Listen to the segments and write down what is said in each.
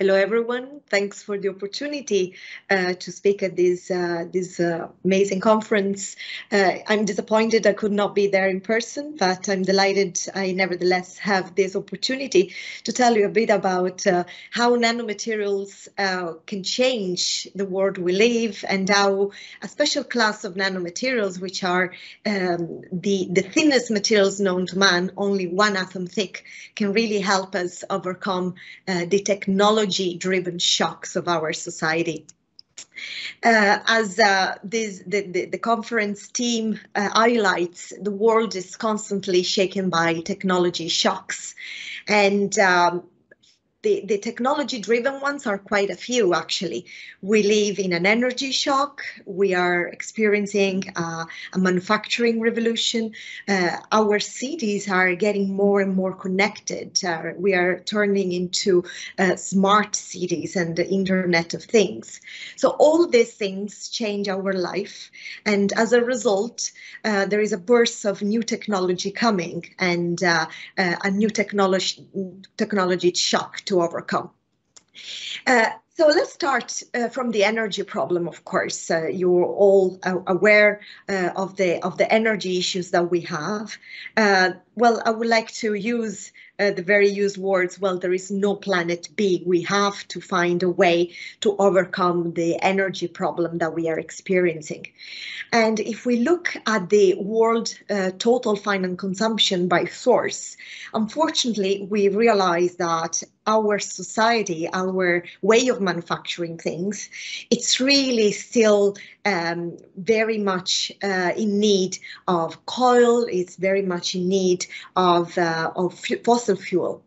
Hello, everyone. Thanks for the opportunity to speak at this amazing conference. I'm disappointed I could not be there in person, but I'm delighted I nevertheless have this opportunity to tell you a bit about how nanomaterials can change the world we live, and how a special class of nanomaterials, which are the thinnest materials known to man, only 1 atom thick, can really help us overcome the technology-driven shocks of our society. As the conference team highlights, the world is constantly shaken by technology shocks, and the technology-driven ones are quite a few, actually. We live in an energy shock. We are experiencing a manufacturing revolution. Our cities are getting more and more connected. We are turning into smart cities and the Internet of Things. So all these things change our life. And as a result, there is a burst of new technology coming, and a new technology shock to overcome. So let's start from the energy problem. Of course, you're all aware of the energy issues that we have. Well, I would like to use the very used words, well, there is no planet B. We have to find a way to overcome the energy problem that we are experiencing. And if we look at the world total final consumption by source, unfortunately, we realize that our society, our way of manufacturing things, it's really still very much in need of coal. It's very much in need of fossil fuel.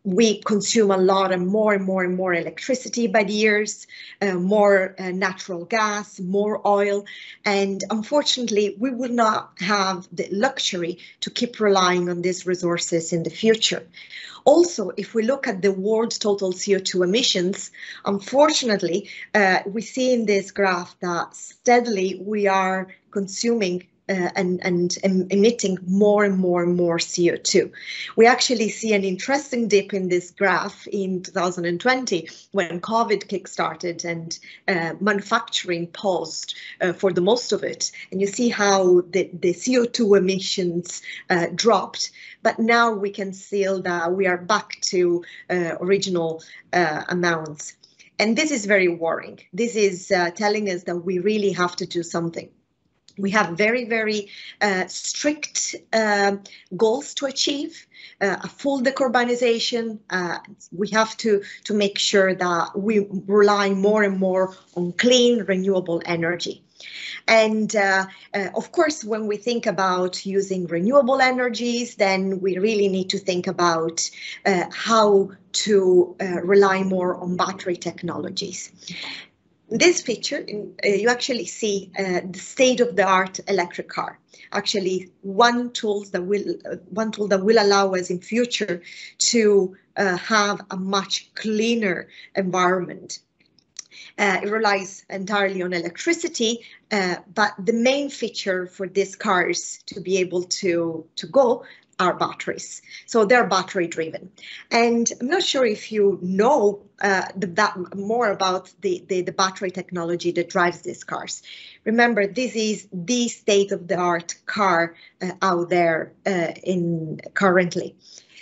We consume a lot and more electricity by the years, more natural gas, more oil, and unfortunately, we will not have the luxury to keep relying on these resources in the future. Also, if we look at the world total CO2 emissions, unfortunately, we see in this graph that steadily we are consuming and emitting more and more CO2. We actually see an interesting dip in this graph in 2020 when COVID kickstarted and manufacturing paused for the most of it. And you see how the CO2 emissions dropped, but now we can see that we are back to original amounts. And this is very worrying. This is telling us that we really have to do something. We have very strict goals to achieve, a full decarbonization. We have to make sure that we rely more and more on clean, renewable energy. And of course, when we think about using renewable energies, then we really need to think about how to rely more on battery technologies. In this picture, you actually see the state-of-the-art electric car. Actually, one tool that will allow us in future to have a much cleaner environment. It relies entirely on electricity, but the main feature for these cars to be able to go are batteries. So they're battery driven. And I'm not sure if you know more about the battery technology that drives these cars. Remember, this is the state-of-the-art car out there currently.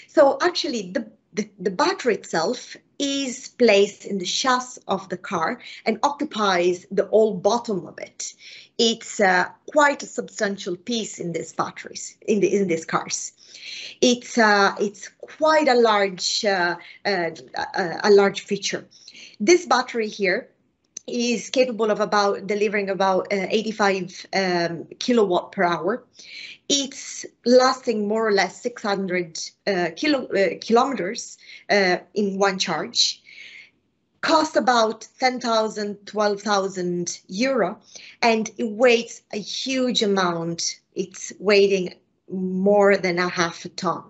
So actually, the battery itself is placed in the chassis of the car and occupies the whole bottom of it. It's quite a substantial piece in these batteries, in these cars. It's quite a large feature. This battery here is capable of delivering about 85 kilowatt per hour. It's lasting more or less 600 kilometers in one charge. Cost about 10,000, 12,000 euro, and it weighs a huge amount. It's weighing more than a half a ton,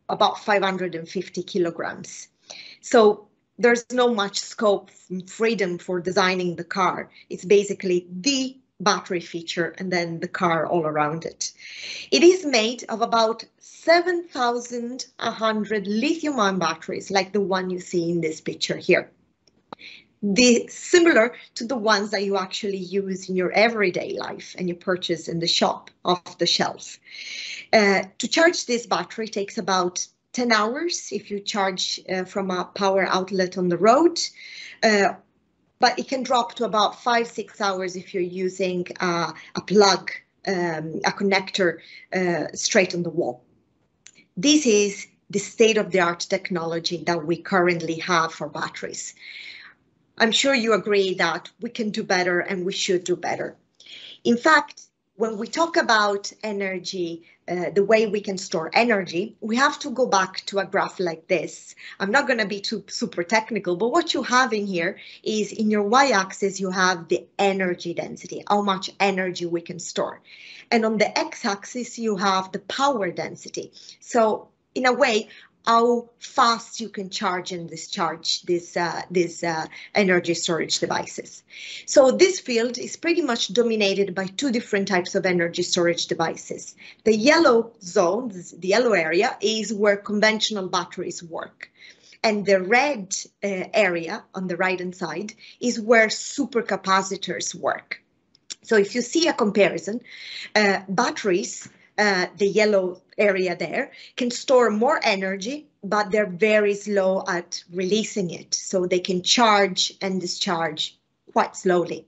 about 550 kilograms. So there's no much scope, freedom for designing the car. It's basically the battery feature and then the car all around it. It is made of about 7,100 lithium-ion batteries, like the one you see in this picture here. Similar to the ones that you actually use in your everyday life and you purchase in the shop off the shelf. To charge this battery takes about 10 hours if you charge from a power outlet on the road, but it can drop to about 5-6 hours if you're using a plug, a connector straight on the wall. This is the state-of-the-art technology that we currently have for batteries. I'm sure you agree that we can do better and we should do better. In fact, when we talk about energy, the way we can store energy, we have to go back to a graph like this. I'm not going to be too super technical, but what you have in here is in your y-axis, you have the energy density, how much energy we can store. And on the x-axis, you have the power density. So in a way, how fast you can charge and discharge these energy storage devices. So this field is pretty much dominated by two different types of energy storage devices. The yellow zone, the yellow area, is where conventional batteries work. And the red area on the right-hand side is where supercapacitors work. So if you see a comparison, batteries, the yellow area there, can store more energy, but they're very slow at releasing it. So they can charge and discharge quite slowly.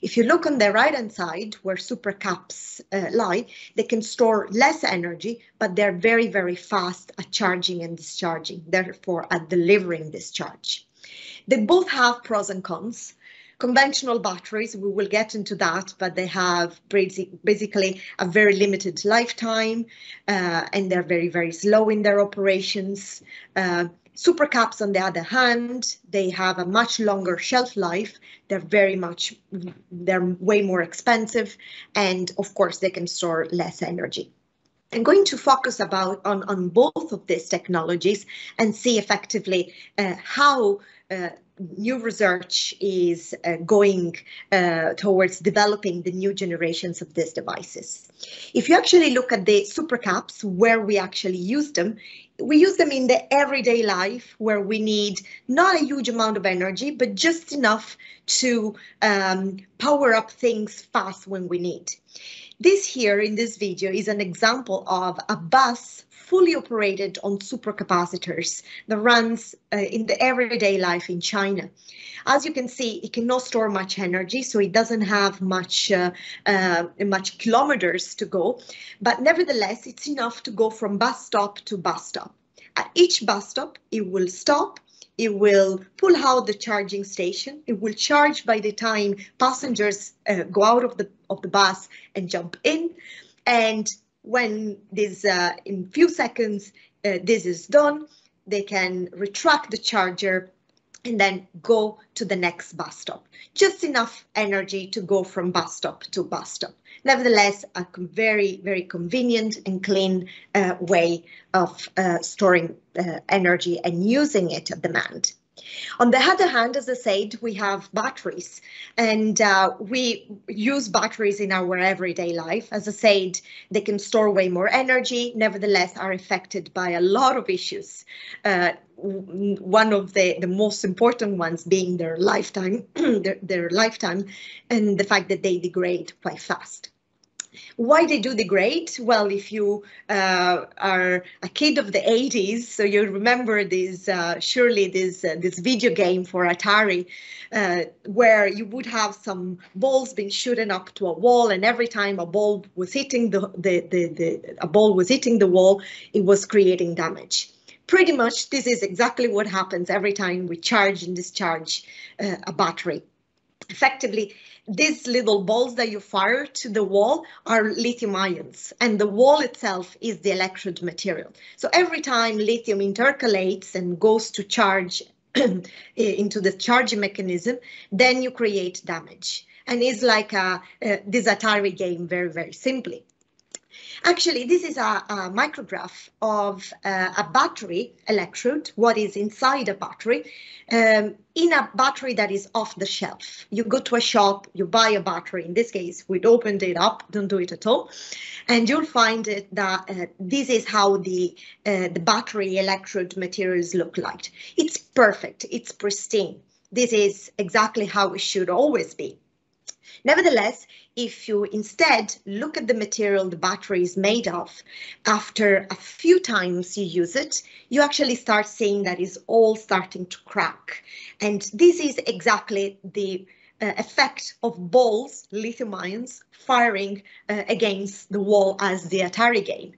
If you look on the right-hand side where supercaps lie, they can store less energy, but they're very, very fast at charging and discharging, therefore at delivering discharge. They both have pros and cons. Conventional batteries, we will get into that, but they have basically a very limited lifetime and they're very, very slow in their operations. Supercaps, on the other hand, they have a much longer shelf life. They're way more expensive, and of course they can store less energy. I'm going to focus on both of these technologies and see effectively how new research is going towards developing the new generations of these devices. If you actually look at the supercaps, where we actually use them, we use them in the everyday life where we need not a huge amount of energy, but just enough to power up things fast when we need. This here in this video is an example of a bus fully operated on supercapacitors that runs in the everyday life in China. As you can see, it cannot store much energy, so it doesn't have much kilometers to go, but nevertheless, it's enough to go from bus stop to bus stop. At each bus stop, it will stop. It will pull out the charging station. It will charge by the time passengers go out of the bus and jump in. And when this, in few seconds, this is done, they can retract the charger and then go to the next bus stop. Just enough energy to go from bus stop to bus stop. Nevertheless, a very, very convenient and clean way of storing energy and using it at demand. On the other hand, as I said, we have batteries, and we use batteries in our everyday life. As I said, they can store way more energy, nevertheless are affected by a lot of issues. One of the most important ones being their lifetime, their lifetime, and the fact that they degrade quite fast. Why they do degrade? Well, if you are a kid of the 80s, so you remember this, surely this video game for Atari, where you would have some balls being shooten up to a wall, and every time a ball was hitting the wall, it was creating damage. Pretty much, this is exactly what happens every time we charge and discharge a battery. Effectively, these little balls that you fire to the wall are lithium ions, and the wall itself is the electrode material. So every time lithium intercalates and goes to charge into the charging mechanism, then you create damage. And it's like this Atari game, very, very simply. Actually, this is a micrograph of a battery electrode, what is inside a battery, in a battery that is off the shelf. You go to a shop, you buy a battery. In this case, we'd opened it up, don't do it at all. And you'll find it that this is how the battery electrode materials look like. It's perfect, it's pristine. This is exactly how it should always be. Nevertheless, if you instead look at the material the battery is made of, after a few times you use it, you actually start seeing that it's all starting to crack. And this is exactly the effect of balls, lithium ions, firing against the wall as the Atari game.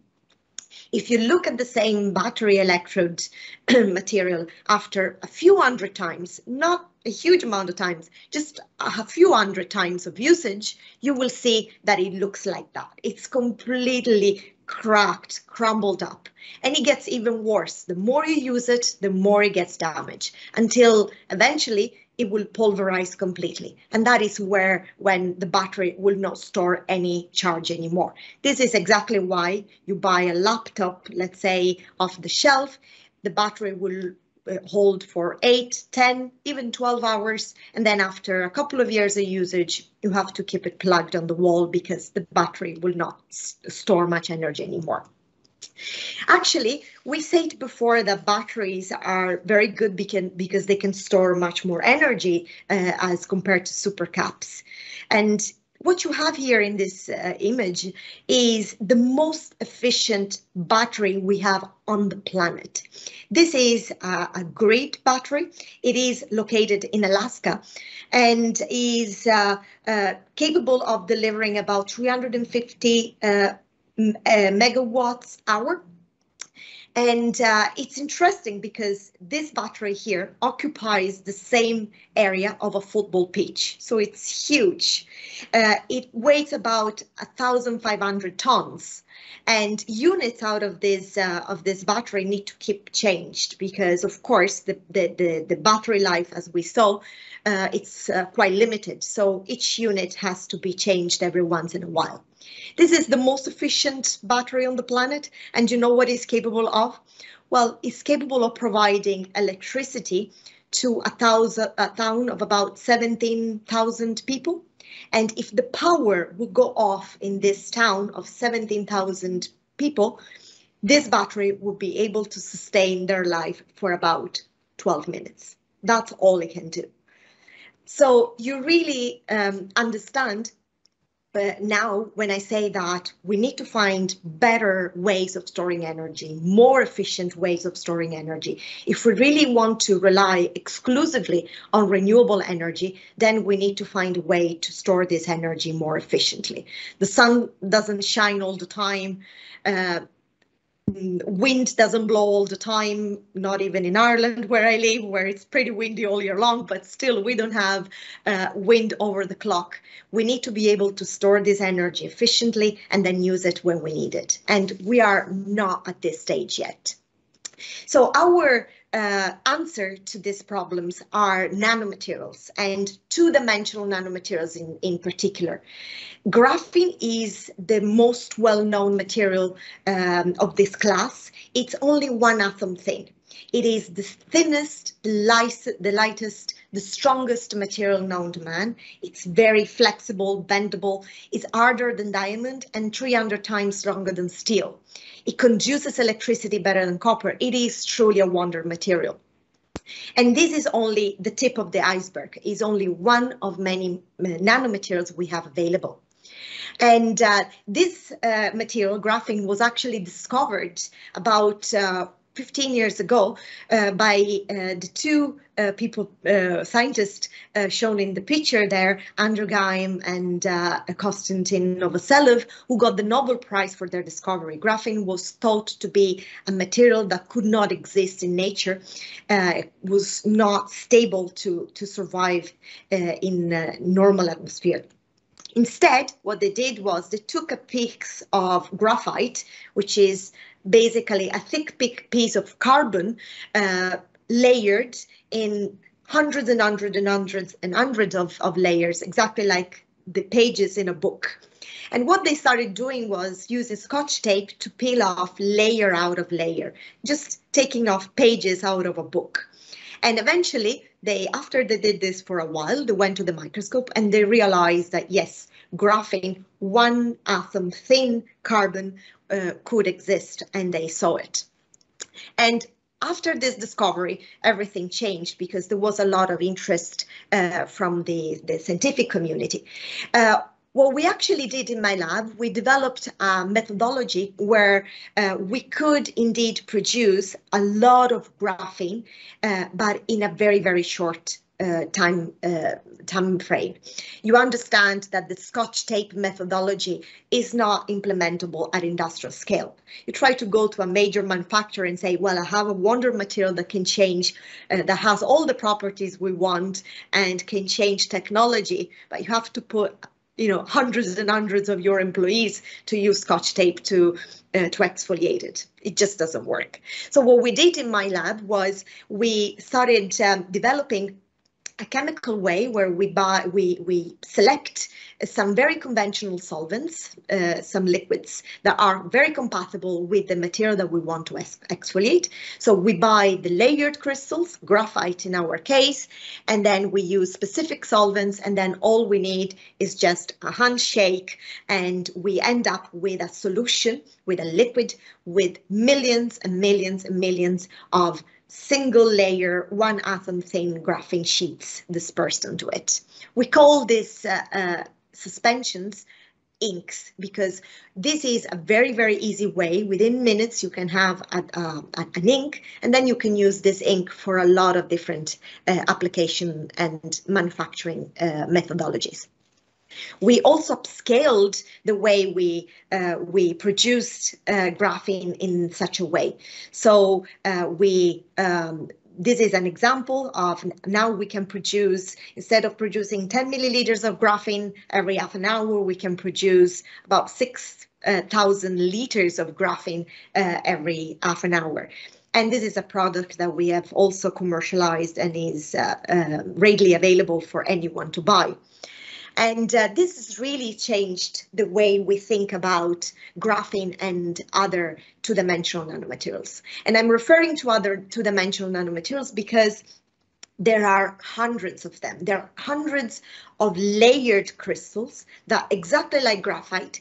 If you look at the same battery electrode material after a few hundred times, not a huge amount of times, just a few hundred times of usage, you will see that it looks like that. It's completely cracked, crumbled up, and it gets even worse. The more you use it, the more it gets damaged, until eventually it will pulverize completely. And that is when the battery will not store any charge anymore. This is exactly why you buy a laptop, let's say, off the shelf. The battery will hold for 8, 10, even 12 hours. And then after a couple of years of usage, you have to keep it plugged on the wall because the battery will not store much energy anymore. Actually, we said before that batteries are very good because they can store much more energy as compared to supercaps. And what you have here in this image is the most efficient battery we have on the planet. This is a great battery. It is located in Alaska and is capable of delivering about 350 megawatts hour. And it's interesting because this battery here occupies the same area of a football pitch. So it's huge. It weighs about 1,500 tons. And units out of this battery need to keep changed because, of course, the battery life, as we saw, it's quite limited. So each unit has to be changed every once in a while. This is the most efficient battery on the planet. And you know what it's capable of? Well, it's capable of providing electricity to a town of about 17,000 people. And if the power would go off in this town of 17,000 people, this battery would be able to sustain their life for about 12 minutes. That's all it can do. So you really understand now when I say that we need to find better ways of storing energy, more efficient ways of storing energy. If we really want to rely exclusively on renewable energy, then we need to find a way to store this energy more efficiently. The sun doesn't shine all the time. Wind doesn't blow all the time, not even in Ireland where I live, where it's pretty windy all year long, but still we don't have wind over the clock. We need to be able to store this energy efficiently and then use it when we need it. And we are not at this stage yet. So our answer to these problems are nanomaterials and two-dimensional nanomaterials in particular. Graphene is the most well-known material of this class. It's only one atom thin. It is the thinnest, the lightest, the strongest material known to man. It's very flexible, bendable. It's harder than diamond and 300 times stronger than steel. It conduces electricity better than copper. It is truly a wonder material. And this is only the tip of the iceberg. It's only one of many nanomaterials we have available. And this material, graphene, was actually discovered about 15 years ago by the two scientists shown in the picture there, Andrew Geim and Konstantin Novoselov, who got the Nobel Prize for their discovery. Graphene was thought to be a material that could not exist in nature, was not stable to survive in normal atmosphere. Instead, what they did was they took a piece of graphite, which is basically a thick piece of carbon layered in hundreds and hundreds and hundreds and hundreds of layers, exactly like the pages in a book. And what they started doing was using Scotch tape to peel off layer out of layer, just taking off pages out of a book. And eventually, after they did this for a while, they went to the microscope and they realized that, yes, graphene, one atom thin carbon, could exist, and they saw it. And after this discovery, everything changed because there was a lot of interest from the scientific community. What we actually did in my lab, we developed a methodology where we could indeed produce a lot of graphene, but in a very, very short time frame. You understand that the Scotch tape methodology is not implementable at industrial scale. You try to go to a major manufacturer and say, well, I have a wonder material that can change, that has all the properties we want and can change technology, but you have to put hundreds and hundreds of your employees to use Scotch tape to exfoliate it. It just doesn't work. So what we did in my lab was we started developing a chemical way where we select some very conventional solvents, some liquids that are very compatible with the material that we want to exfoliate. So we buy the layered crystals, graphite in our case, and then we use specific solvents, and then all we need is just a handshake, and we end up with a solution, with a liquid, with millions and millions and millions of single layer, one atom thin graphene sheets dispersed onto it. We call this suspensions inks because this is a very, very easy way. Within minutes, you can have an ink, and then you can use this ink for a lot of different application and manufacturing methodologies. We also upscaled the way we produced graphene in such a way. So this is an example of now we can produce, instead of producing 10 milliliters of graphene every half an hour, we can produce about 6,000 liters of graphene every half an hour. And this is a product that we have also commercialized and is readily available for anyone to buy. And this has really changed the way we think about graphene and other two-dimensional nanomaterials. And I'm referring to other two-dimensional nanomaterials because there are hundreds of them. There are hundreds of layered crystals that, exactly like graphite,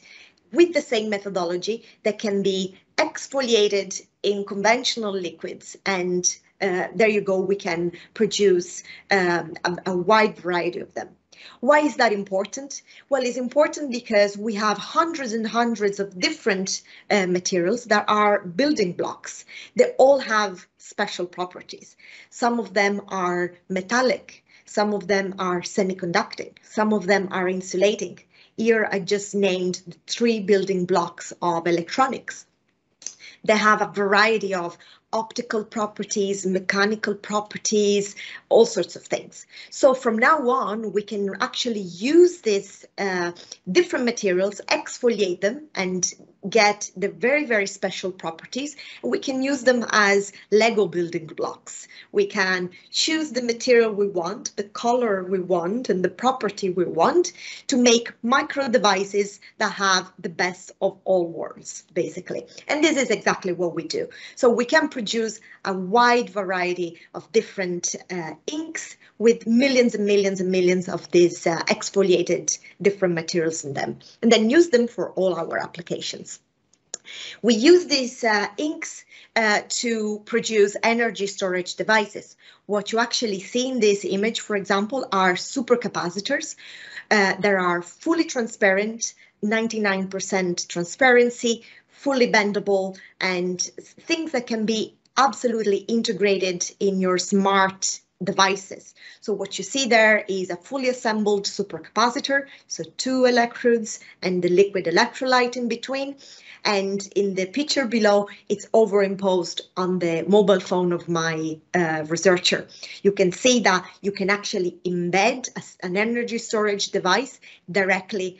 with the same methodology, that can be exfoliated in conventional liquids. And there you go, we can produce a wide variety of them. Why is that important? Well, it's important because we have hundreds and hundreds of different materials that are building blocks. They all have special properties. Some of them are metallic, some of them are semiconducting, some of them are insulating. Here I just named the 3 building blocks of electronics. They have a variety of optical properties, mechanical properties, all sorts of things. So from now on, we can actually use these different materials, exfoliate them, and get the very, very special properties. We can use them as Lego building blocks. We can choose the material we want, the color we want, and the property we want to make micro devices that have the best of all worlds, basically. And this is exactly what we do. So we can produce a wide variety of different inks with millions and millions and millions of these exfoliated different materials in them, and then use them for all our applications. We use these inks to produce energy storage devices. What you actually see in this image, for example, are supercapacitors. There are fully transparent, 99% transparency, fully bendable, and things that can be absolutely integrated in your smart devices. So what you see there is a fully assembled supercapacitor, so 2 electrodes and the liquid electrolyte in between. And in the picture below, it's overimposed on the mobile phone of my researcher. You can see that you can actually embed an energy storage device directly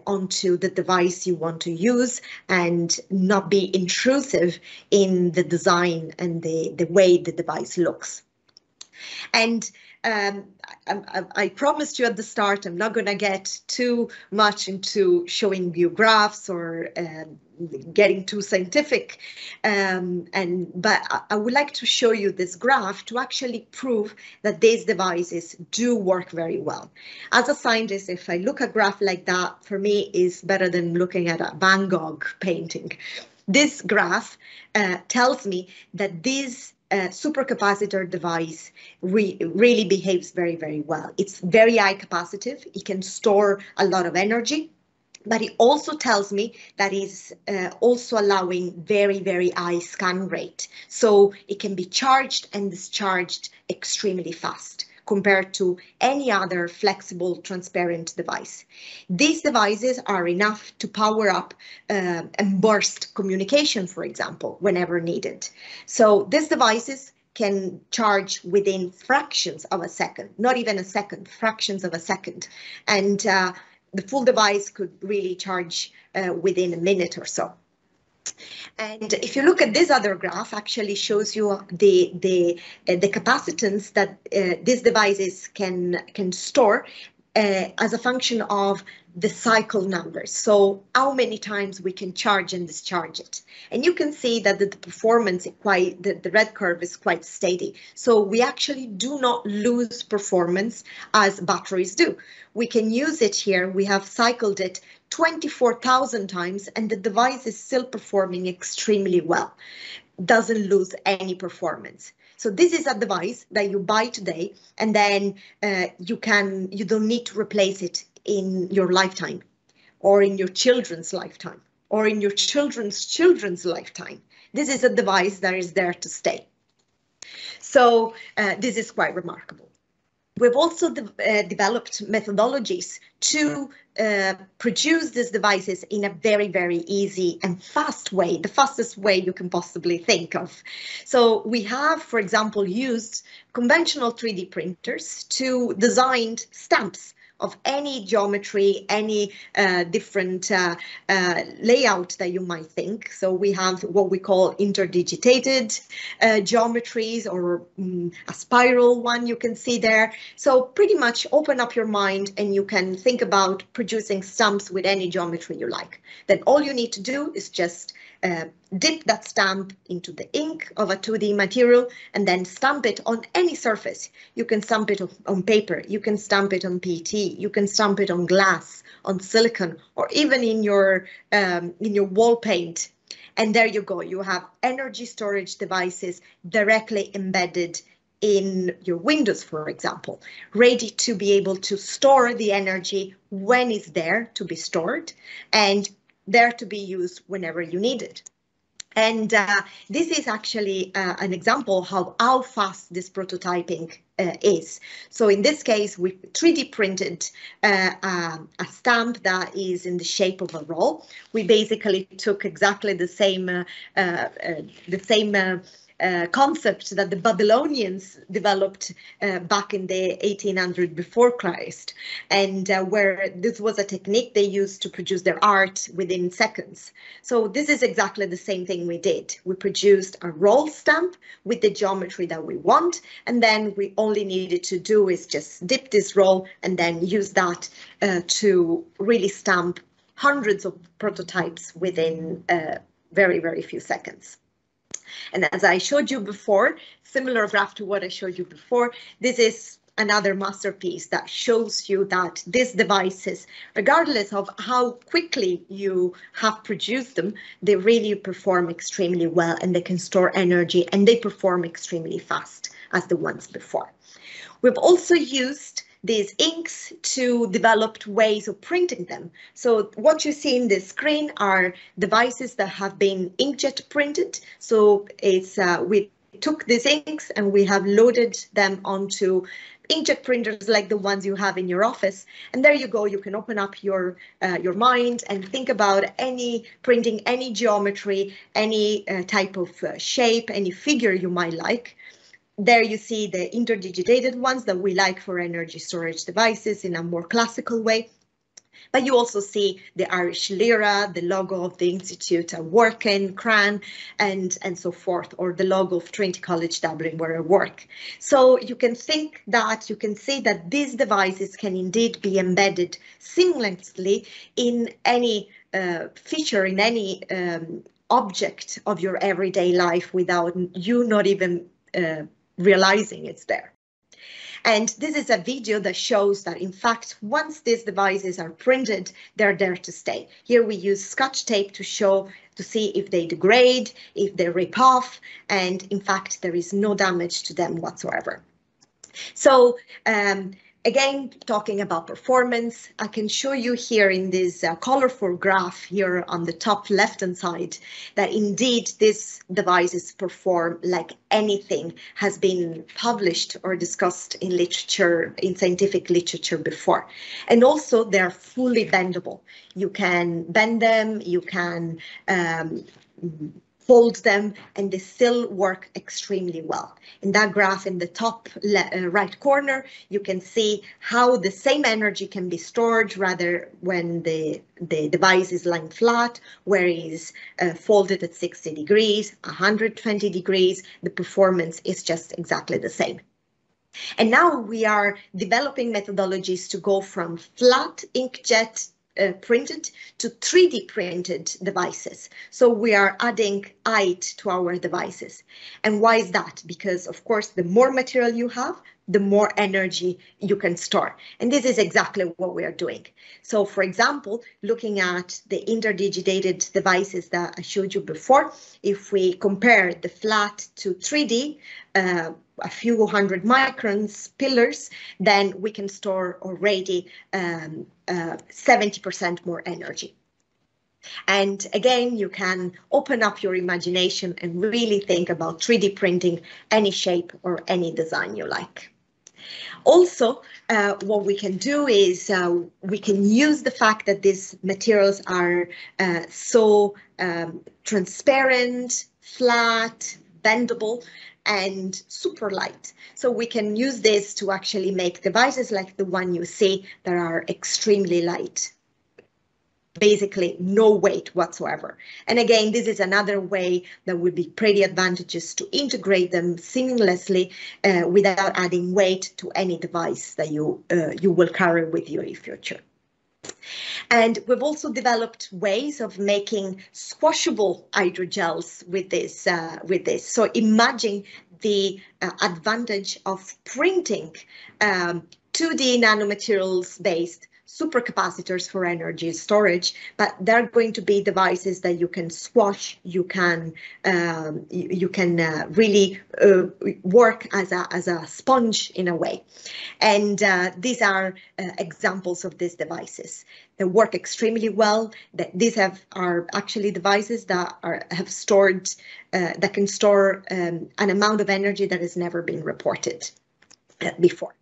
onto the device you want to use and not be intrusive in the design and the way the device looks. And I promised you at the start, I'm not going to get too much into showing you graphs or getting too scientific, but I would like to show you this graph to actually prove that these devices do work very well. As a scientist, if I look at a graph like that, for me is better than looking at a Van Gogh painting. This graph tells me that this supercapacitor device really behaves very, very well. It's very high capacitive. It can store a lot of energy. But it also tells me that it's also allowing very, very high scan rate. So it can be charged and discharged extremely fast compared to any other flexible, transparent device. These devices are enough to power up and burst communication, for example, whenever needed. So these devices can charge within fractions of a second, not even a second, fractions of a second. And the full device could really charge within a minute or so. And if you look at this other graph, actually shows you the capacitance that these devices can store as a function of the cycle numbers. So how many times we can charge and discharge it. And you can see that the performance is the red curve is quite steady. So we actually do not lose performance as batteries do. We can use it here. We have cycled it 24,000 times and the device is still performing extremely well. Doesn't lose any performance. So this is a device that you buy today and then you don't need to replace it in your lifetime or in your children's lifetime or in your children's children's lifetime. This is a device that is there to stay. So this is quite remarkable. We've also developed methodologies to produce these devices in a very, very easy and fast way, the fastest way you can possibly think of. So we have, for example, used conventional 3D printers to design stamps of any geometry, any different layout that you might think. So we have what we call interdigitated geometries or a spiral one you can see there. So pretty much open up your mind and you can think about producing stamps with any geometry you like. Then all you need to do is just dip that stamp into the ink of a 2D material and then stamp it on any surface. You can stamp it on paper, you can stamp it on PET, you can stamp it on glass, on silicon, or even in your wall paint. And there you go, you have energy storage devices directly embedded in your windows, for example, ready to be able to store the energy when it's there to be stored and there to be used whenever you need it. And this is actually an example of how fast this prototyping is. So in this case, we 3D printed a stamp that is in the shape of a roll. We basically took exactly the same concept that the Babylonians developed back in the 1800s before Christ, and where this was a technique they used to produce their art within seconds. So this is exactly the same thing we did. We produced a roll stamp with the geometry that we want, and then we only needed to do is just dip this roll and then use that to really stamp hundreds of prototypes within very, very few seconds. And as I showed you before, similar graph to what I showed you before, this is another masterpiece that shows you that these devices, regardless of how quickly you have produced them, they really perform extremely well and they can store energy and they perform extremely fast as the ones before. We've also used these inks to develop ways of printing them. So what you see in the screen are devices that have been inkjet printed. So it's we took these inks and we have loaded them onto inkjet printers like the ones you have in your office. And there you go, you can open up your mind and think about printing any geometry, any type of shape, any figure you might like. There you see the interdigitated ones that we like for energy storage devices in a more classical way. But you also see the Irish lira, the logo of the Institute I work in, CRAN, and so forth, or the logo of Trinity College Dublin where I work. So you can see that these devices can indeed be embedded seamlessly in any feature, in any object of your everyday life without you not even realizing it's there. And this is a video that shows that, in fact, once these devices are printed, they're there to stay. Here we use Scotch tape to see if they degrade, if they rip off, and in fact, there is no damage to them whatsoever. So again, talking about performance, I can show you here in this colorful graph here on the top left-hand side that indeed these devices perform like anything has been published or discussed in literature, in scientific literature before. And also they're fully bendable. You can bend them, you can fold them, and they still work extremely well. In that graph in the top right corner, you can see how the same energy can be stored rather when the device is lying flat, where it is folded at 60 degrees, 120 degrees, the performance is just exactly the same. And now we are developing methodologies to go from flat inkjet printed to 3D printed devices. So we are adding height to our devices. And why is that? Because, of course, the more material you have, the more energy you can store. And this is exactly what we are doing. So, for example, looking at the interdigitated devices that I showed you before, if we compare the flat to 3D, a few hundred microns pillars, then we can store already 70% more energy. And again, you can open up your imagination and really think about 3D printing any shape or any design you like. Also, what we can do is we can use the fact that these materials are so transparent, flat, bendable, and super light. So we can use this to actually make devices like the one you see that are extremely light. Basically no weight whatsoever. And again, this is another way that would be pretty advantageous to integrate them seamlessly without adding weight to any device that you will carry with you in future. And we've also developed ways of making squashable hydrogels with this. So imagine the advantage of printing 2D nanomaterials based supercapacitors for energy storage, but they're going to be devices that you can squash, you can really work as a sponge in a way. And these are examples of these devices. They work extremely well. These are actually devices that have stored, that can store an amount of energy that has never been reported before.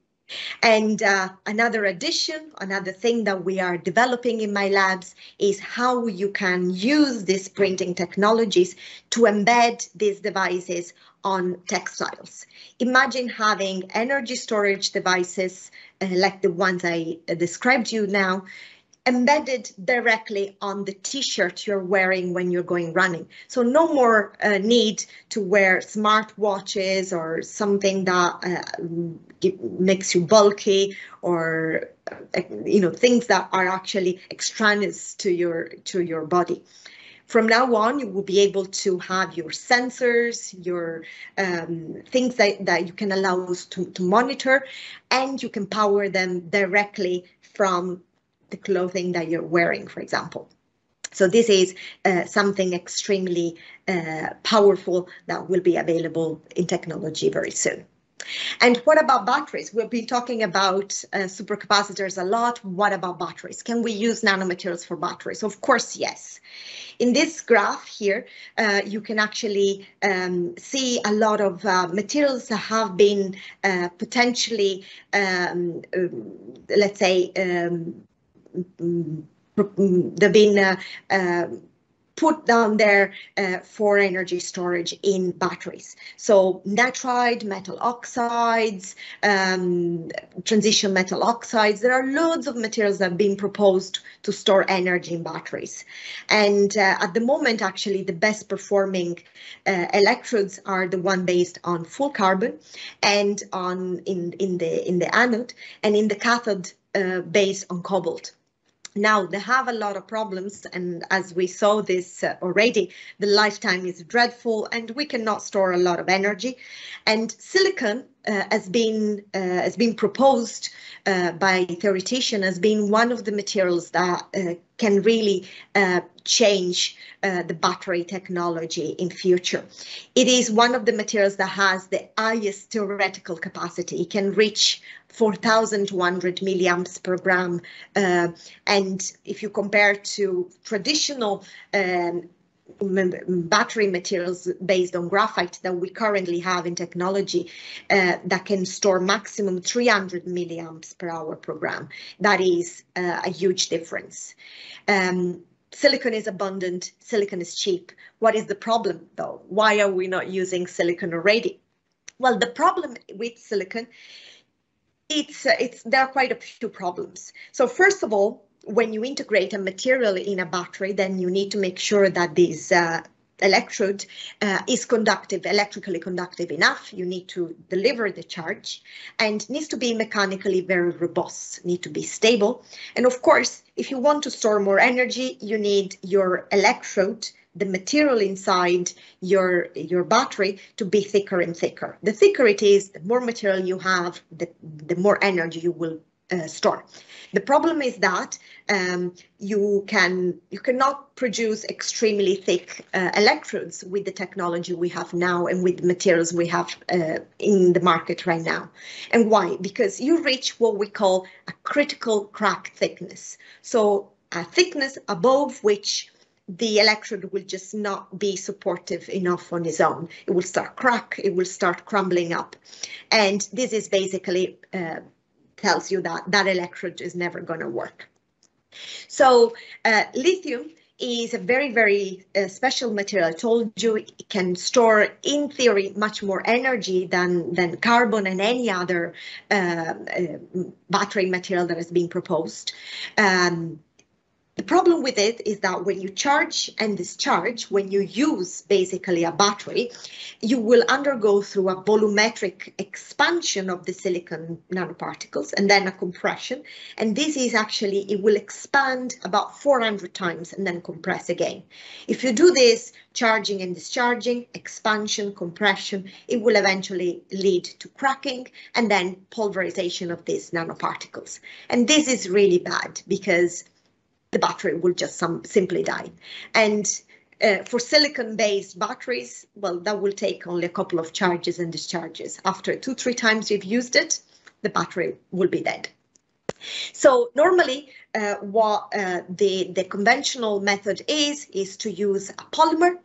And another thing that we are developing in my labs is how you can use these printing technologies to embed these devices on textiles. Imagine having energy storage devices like the ones I described you now, embedded directly on the t-shirt you're wearing when you're going running. So no more need to wear smartwatches or something that makes you bulky, or things that are actually extraneous to your body. From now on, you will be able to have your sensors, your things that you can allow us to monitor, and you can power them directly from the clothing that you're wearing, for example. So this is something extremely powerful that will be available in technology very soon. And what about batteries? We've been talking about supercapacitors a lot. What about batteries? Can we use nanomaterials for batteries? Of course, yes. In this graph here, you can actually see a lot of materials that have been potentially, let's say, they've been put down there for energy storage in batteries. So nitride, metal oxides, transition metal oxides, there are loads of materials that have been proposed to store energy in batteries. And at the moment, actually, the best performing electrodes are the one based on full carbon and in the anode, and in the cathode based on cobalt. Now, they have a lot of problems, and as we saw this already, the lifetime is dreadful and we cannot store a lot of energy. And silicon has been proposed by theoreticians as being one of the materials that can really change the battery technology in future. It is one of the materials that has the highest theoretical capacity. It can reach 4,200 milliamps per gram. And if you compare to traditional battery materials based on graphite that we currently have in technology that can store maximum 300 milliamps per hour per gram, that is a huge difference. Silicon is abundant, silicon is cheap. What is the problem though? Why are we not using silicon already? Well, the problem with silicon, there are quite a few problems. So first of all, when you integrate a material in a battery, then you need to make sure that this electrode is conductive, electrically conductive enough. You need to deliver the charge, and needs to be mechanically very robust, need to be stable. And of course, if you want to store more energy, you need your electrode, the material inside your battery, to be thicker and thicker. The thicker it is, the more material you have, the more energy you will store. The problem is that you cannot produce extremely thick electrodes with the technology we have now and with the materials we have in the market right now. And why? Because you reach what we call a critical crack thickness. So a thickness above which the electrode will just not be supportive enough on its own. It will start crack, it will start crumbling up. And this is basically tells you that that electrode is never going to work. So lithium is a very, very special material. I told you it can store, in theory, much more energy than carbon and any other battery material that has been proposed. The problem with it is that when you charge and discharge, when you use basically a battery, you will undergo through a volumetric expansion of the silicon nanoparticles and then a compression. And this is actually, it will expand about 400 times and then compress again. If you do this, charging and discharging, expansion, compression, it will eventually lead to cracking and then pulverization of these nanoparticles. And this is really bad because the battery will just simply die. And for silicon-based batteries, well, that will take only a couple of charges and discharges. After 2-3 times you've used it, the battery will be dead. So normally what the conventional method is to use a polymer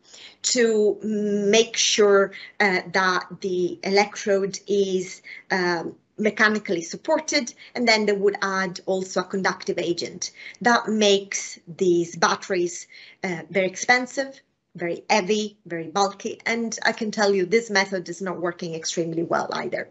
to make sure that the electrode is mechanically supported, and then they would add also a conductive agent. That makes these batteries very expensive, very heavy, very bulky, and I can tell you this method is not working extremely well either.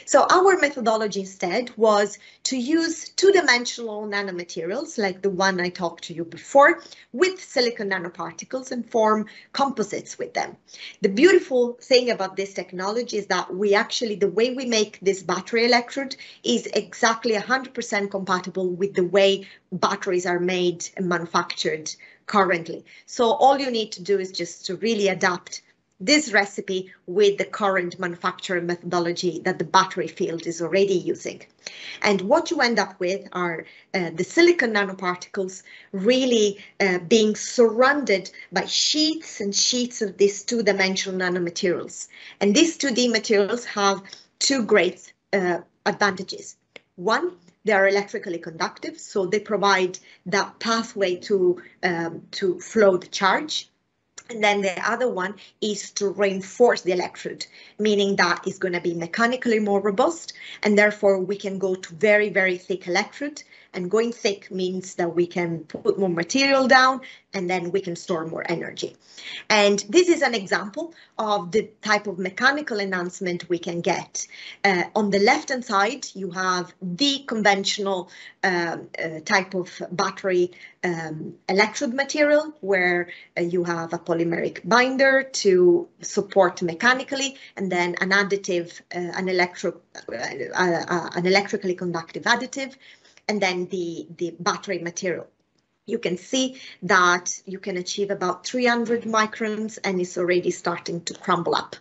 So our methodology instead was to use two-dimensional nanomaterials like the one I talked to you before with silicon nanoparticles and form composites with them. The beautiful thing about this technology is that we actually, the way we make this battery electrode is exactly 100% compatible with the way batteries are made and manufactured currently. So all you need to do is just to really adapt this recipe with the current manufacturing methodology that the battery field is already using. And what you end up with are the silicon nanoparticles really being surrounded by sheets and sheets of these two-dimensional nanomaterials. And these 2D materials have two great advantages. One, they are electrically conductive, so they provide that pathway to flow the charge. And then the other one is to reinforce the electrode, meaning that it's going to be mechanically more robust, and therefore we can go to very, very thick electrode and going thick means that we can put more material down and then we can store more energy. And this is an example of the type of mechanical enhancement we can get. On the left-hand side, you have the conventional type of battery electrode material, where you have a polymeric binder to support mechanically, and then an additive, an electrically conductive additive, and then the battery material. You can see that you can achieve about 300 microns and it's already starting to crumble up.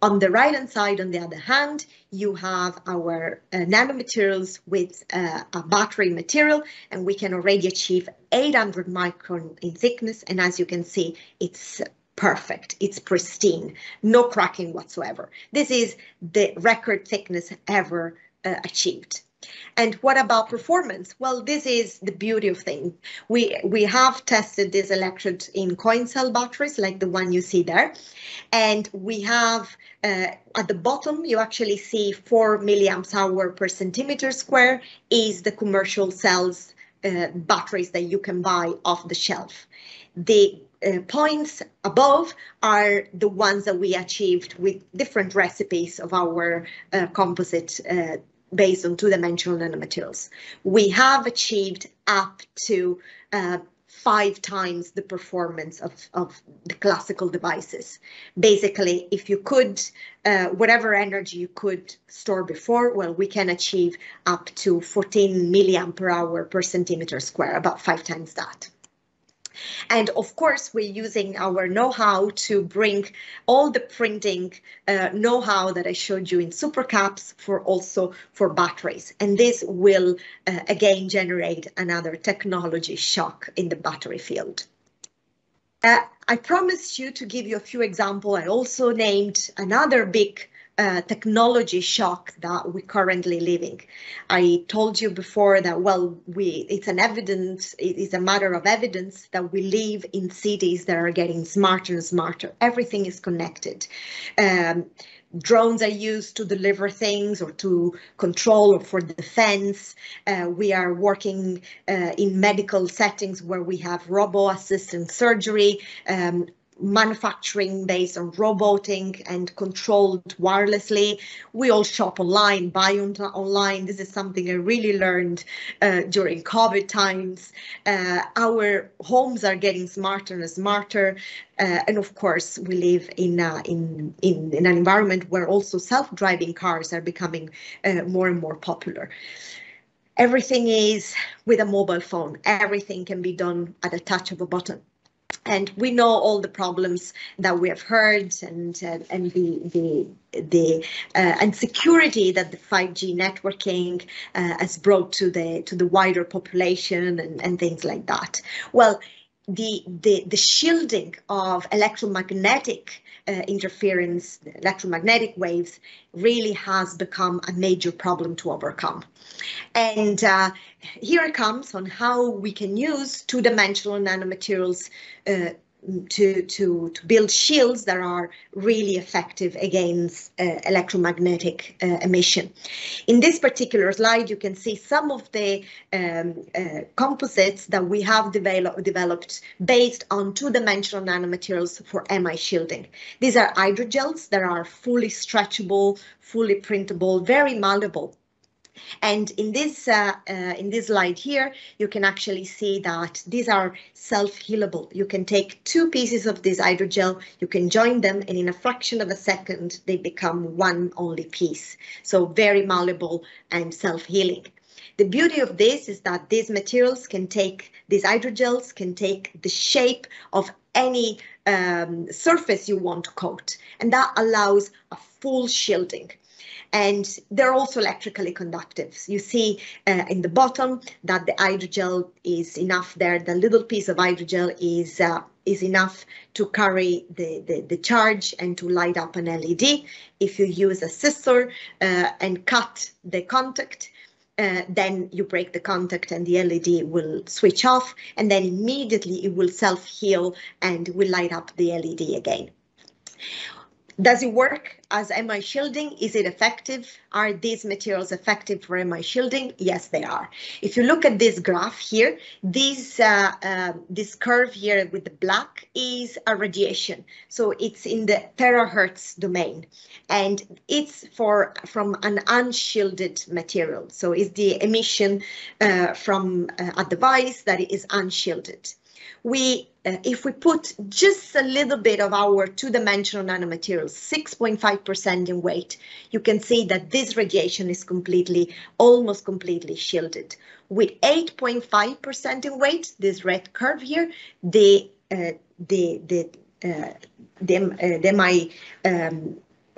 On the right-hand side, on the other hand, you have our nanomaterials with a battery material, and we can already achieve 800 micron in thickness. And as you can see, it's perfect, it's pristine, no cracking whatsoever. This is the record thickness ever achieved. And what about performance? Well, this is the beauty of things. We have tested this electrode in coin cell batteries, like the one you see there. And we have, at the bottom, you actually see 4 milliamps hour per centimeter square is the commercial cells batteries that you can buy off the shelf. The points above are the ones that we achieved with different recipes of our composite based on two-dimensional nanomaterials. We have achieved up to 5 times the performance of the classical devices. Basically, if you could, whatever energy you could store before, well, we can achieve up to 14 milliamp per hour per centimeter square, about 5 times that. And of course, we're using our know-how to bring all the printing know-how that I showed you in supercaps also for batteries. And this will again generate another technology shock in the battery field. I promised you to give you a few examples. I also named another big technology shock that we're currently living. I told you before that, well, it is a matter of evidence that we live in cities that are getting smarter and smarter. Everything is connected. Drones are used to deliver things or to control or for defense. We are working in medical settings where we have robo-assisted surgery, manufacturing based on roboting and controlled wirelessly. We all shop online, buy online. This is something I really learned during COVID times. Our homes are getting smarter and smarter. And of course, we live in an environment where also self-driving cars are becoming more and more popular. Everything is with a mobile phone. Everything can be done at a touch of a button. And we know all the problems that we have heard and the insecurity that the 5G networking has brought to the wider population and things like that. Well, the shielding of electromagnetic interference, electromagnetic waves, really has become a major problem to overcome. And here it comes on how we can use two-dimensional nanomaterials to build shields that are really effective against electromagnetic emission. In this particular slide, you can see some of the composites that we have developed based on two-dimensional nanomaterials for MI shielding. These are hydrogels that are fully stretchable, fully printable, very malleable. And in this slide here, you can actually see that these are self-healable. You can take 2 pieces of this hydrogel, you can join them, and in a fraction of a second, they become one only piece. So very malleable and self-healing. The beauty of this is that these materials can take, these hydrogels can take the shape of any surface you want to coat, and that allows a full shielding. And they're also electrically conductive. You see in the bottom that the hydrogel is enough there. The little piece of hydrogel is enough to carry the charge and to light up an LED. If you use a scissor and cut the contact, then you break the contact and the LED will switch off, and then immediately it will self-heal and will light up the LED again. Does it work as MI shielding? Is it effective? Are these materials effective for MI shielding? Yes, they are. If you look at this graph here, this curve here with the black is a radiation. So it's in the terahertz domain, and it's from an unshielded material. So it's the emission from a device that is unshielded. If we put just a little bit of our two-dimensional nanomaterials, 6.5% in weight, you can see that this radiation is almost completely shielded. With 8.5% in weight, this red curve here, the MI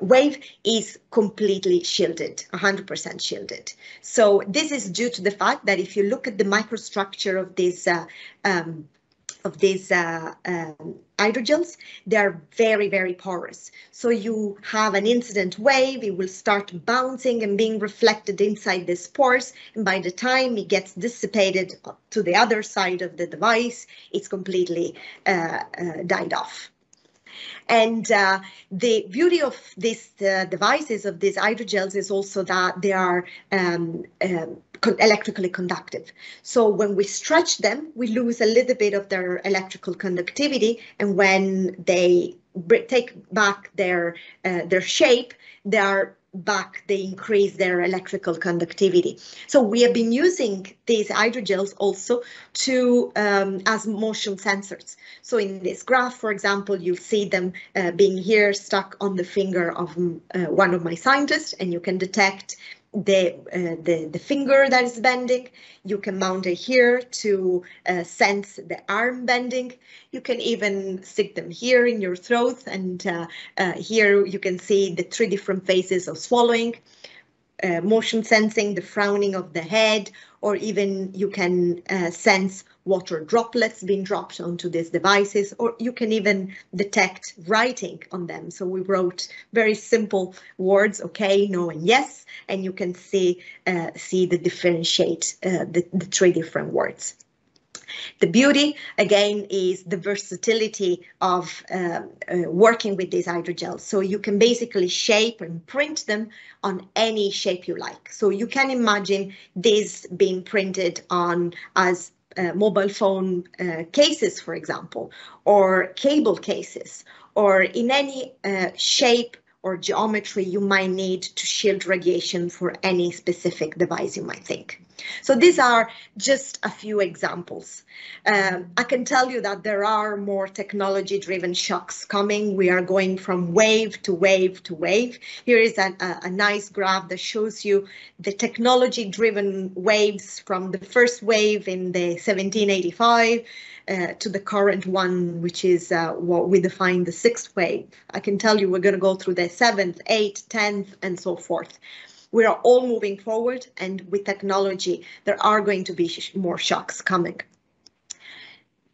wave is completely shielded, 100% shielded. So this is due to the fact that if you look at the microstructure of these hydrogels, they are very, very porous. So you have an incident wave, it will start bouncing and being reflected inside the pores, and by the time it gets dissipated to the other side of the device, it's completely died off. And the beauty of these devices, of these hydrogels, is also that they are electrically conductive. So when we stretch them, we lose a little bit of their electrical conductivity, and when they take back their shape, they increase their electrical conductivity. So we have been using these hydrogels also as motion sensors. So in this graph, for example, you'll see them being here stuck on the finger of one of my scientists, and you can detect the finger that is bending. You can mount it here to sense the arm bending. You can even stick them here in your throat, and here you can see the 3 different phases of swallowing, motion sensing, the frowning of the head, or even you can sense water droplets being dropped onto these devices, or you can even detect writing on them. So we wrote very simple words, okay, no, and yes, and you can see the differentiate the 3 different words. The beauty, again, is the versatility of working with these hydrogels. So you can basically shape and print them on any shape you like. So you can imagine this being printed on as mobile phone cases, for example, or cable cases, or in any shape or geometry you might need to shield radiation for any specific device you might think. So these are just a few examples. I can tell you that there are more technology-driven shocks coming. We are going from wave to wave to wave. Here is a nice graph that shows you the technology-driven waves from the first wave in the 1785 to the current one, which is what we define the 6th wave. I can tell you we're going to go through the 7th, 8th, 10th, and so forth. We are all moving forward, and with technology, there are going to be more shocks coming.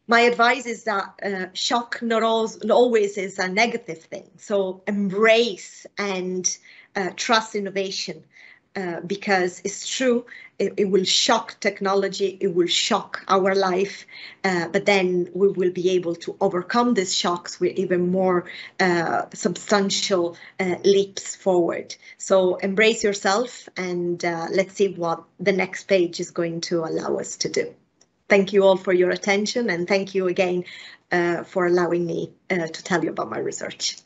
My advice is that shock not always is a negative thing. So embrace and trust innovation, because it's true, it will shock technology, it will shock our life, but then we will be able to overcome these shocks with even more substantial leaps forward. So embrace yourself, and let's see what the next page is going to allow us to do. Thank you all for your attention, and thank you again for allowing me to tell you about my research.